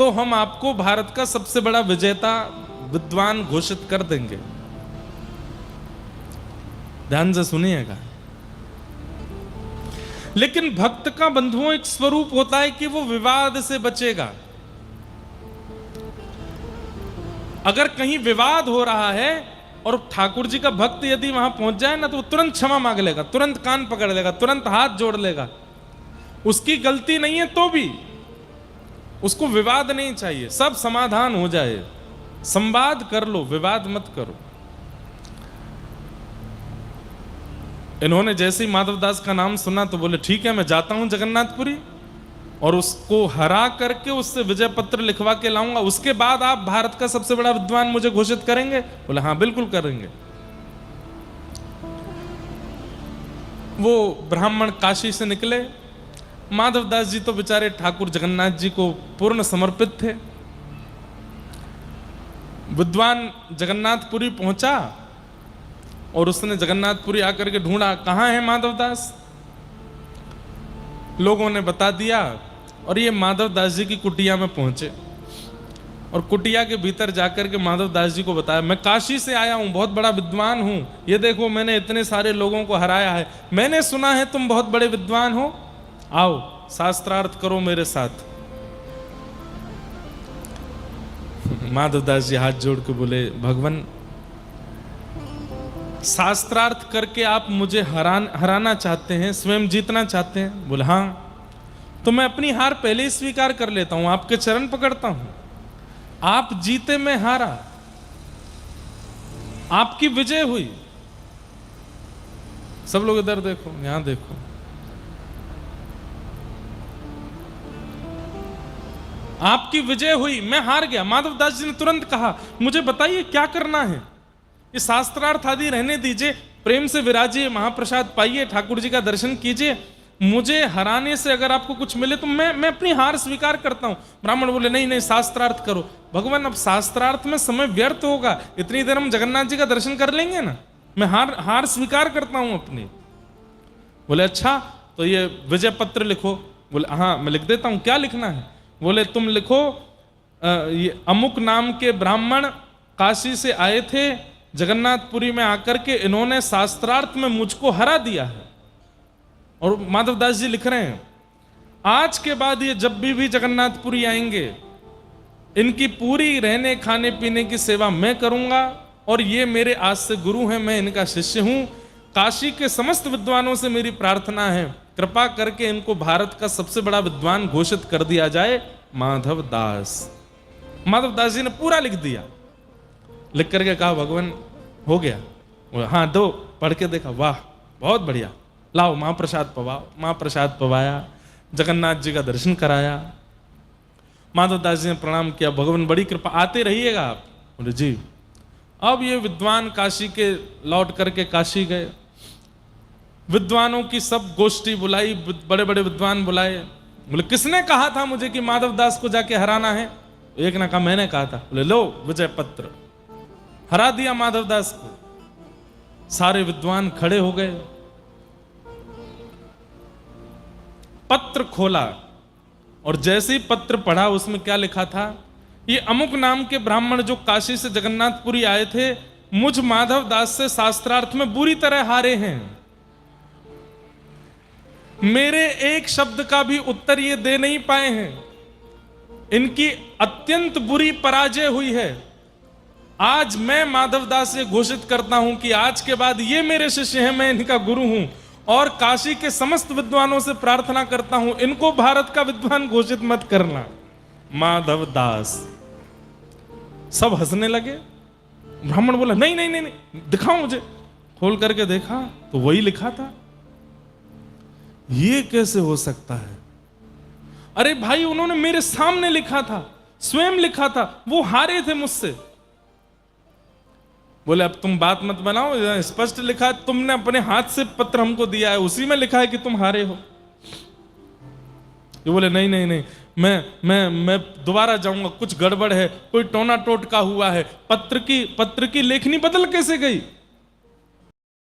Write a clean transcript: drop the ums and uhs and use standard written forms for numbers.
तो हम आपको भारत का सबसे बड़ा विजेता विद्वान घोषित कर देंगे। ध्यान से सुनिएगा। लेकिन भक्त का बंधुओं एक स्वरूप होता है कि वो विवाद से बचेगा। अगर कहीं विवाद हो रहा है और ठाकुर जी का भक्त यदि वहां पहुंच जाए ना, तो वो तुरंत क्षमा मांग लेगा, तुरंत कान पकड़ लेगा, तुरंत हाथ जोड़ लेगा। उसकी गलती नहीं है तो भी उसको विवाद नहीं चाहिए, सब समाधान हो जाए, संवाद कर लो, विवाद मत करो। इन्होंने जैसे ही माधवदास का नाम सुना तो बोले ठीक है, मैं जाता हूं जगन्नाथपुरी और उसको हरा करके उससे विजय पत्र लिखवा के लाऊंगा, उसके बाद आप भारत का सबसे बड़ा विद्वान मुझे घोषित करेंगे। बोले हाँ बिल्कुल करेंगे। वो ब्राह्मण काशी से निकले। माधवदास जी तो बेचारे ठाकुर जगन्नाथ जी को पूर्ण समर्पित थे। विद्वान जगन्नाथपुरी पहुंचा और उसने जगन्नाथपुरी आकर के ढूंढा, कहां है माधवदास। लोगों ने बता दिया और ये माधवदास जी की कुटिया में पहुंचे और कुटिया के भीतर जाकर के माधवदास जी को बताया, मैं काशी से आया हूं, बहुत बड़ा विद्वान हूं, ये देखो मैंने इतने सारे लोगों को हराया है, मैंने सुना है तुम बहुत बड़े विद्वान हो, आओ शास्त्रार्थ करो मेरे साथ। माधवदास जी हाथ जोड़ के बोले, भगवान शास्त्रार्थ करके आप मुझे हराना चाहते हैं, स्वयं जीतना चाहते हैं। बोले हाँ, तो मैं अपनी हार पहले ही स्वीकार कर लेता हूं, आपके चरण पकड़ता हूं। आप जीते, मैं हारा, आपकी विजय हुई। सब लोग इधर देखो, यहां देखो। आपकी विजय हुई, मैं हार गया। माधवदास जी ने तुरंत कहा, मुझे बताइए क्या करना है। ये शास्त्रार्थ आदि रहने दीजिए, प्रेम से विराजिए, महाप्रसाद पाइए, ठाकुर जी का दर्शन कीजिए। मुझे हराने से अगर आपको कुछ मिले तो मैं अपनी हार स्वीकार करता हूं। ब्राह्मण बोले नहीं नहीं, शास्त्रार्थ करो। भगवान अब शास्त्रार्थ में समय व्यर्थ होगा, इतनी देर हम जगन्नाथ जी का दर्शन कर लेंगे ना, मैं हार स्वीकार करता हूं अपनी। बोले अच्छा, तो ये विजय पत्र लिखो। बोले हाँ मैं लिख देता हूं, क्या लिखना है। बोले तुम लिखो, ये अमुक नाम के ब्राह्मण काशी से आए थे, जगन्नाथपुरी में आकर के इन्होंने शास्त्रार्थ में मुझको हरा दिया है। और माधवदास जी लिख रहे हैं, आज के बाद ये जब भी जगन्नाथपुरी आएंगे, इनकी पूरी रहने खाने पीने की सेवा मैं करूंगा, और ये मेरे आज से गुरु हैं, मैं इनका शिष्य हूं। काशी के समस्त विद्वानों से मेरी प्रार्थना है, कृपा करके इनको भारत का सबसे बड़ा विद्वान घोषित कर दिया जाए, माधवदास। माधवदास जी ने पूरा लिख दिया। लिख करके कहा, भगवान हो गया। हाँ दो, पढ़ के देखा, वाह बहुत बढ़िया, लाओ महाप्रसाद पवाओ। महाप्रसाद पवाया, जगन्नाथ जी का दर्शन कराया। माधवदास जी ने प्रणाम किया, भगवान बड़ी कृपा, आते रहिएगा आप। बोले जी। अब ये विद्वान काशी के लौट करके काशी गए। विद्वानों की सब गोष्ठी बुलाई, बड़े बड़े विद्वान बुलाए। बोले किसने कहा था मुझे कि माधवदास को जाके हराना है। एक ने कहा मैंने कहा था। बोले लो विजय पत्र, हरा दिया माधवदास को। सारे विद्वान खड़े हो गए। पत्र खोला और जैसे ही पत्र पढ़ा, उसमें क्या लिखा था, ये अमुक नाम के ब्राह्मण जो काशी से जगन्नाथपुरी आए थे, मुझ माधवदास से शास्त्रार्थ में बुरी तरह हारे हैं। मेरे एक शब्द का भी उत्तर ये दे नहीं पाए हैं। इनकी अत्यंत बुरी पराजय हुई है। आज मैं माधवदास से घोषित करता हूं कि आज के बाद ये मेरे शिष्य हैं, मैं इनका गुरु हूं, और काशी के समस्त विद्वानों से प्रार्थना करता हूं, इनको भारत का विद्वान घोषित मत करना। माधवदास। सब हंसने लगे। ब्राह्मण बोला नहीं नहीं नहीं, नहीं दिखाओ मुझे। खोल करके देखा तो वही लिखा था। ये कैसे हो सकता है। अरे भाई, उन्होंने मेरे सामने लिखा था, स्वयं लिखा था, वो हारे थे मुझसे। बोले अब तुम बात मत बनाओ, स्पष्ट लिखा है, तुमने अपने हाथ से पत्र हमको दिया है, उसी में लिखा है कि तुम हारे हो। ये बोले नहीं नहीं नहीं, मैं दोबारा जाऊंगा, कुछ गड़बड़ है, कोई टोना टोटका हुआ है। पत्र की लेखनी बदल कैसे गई।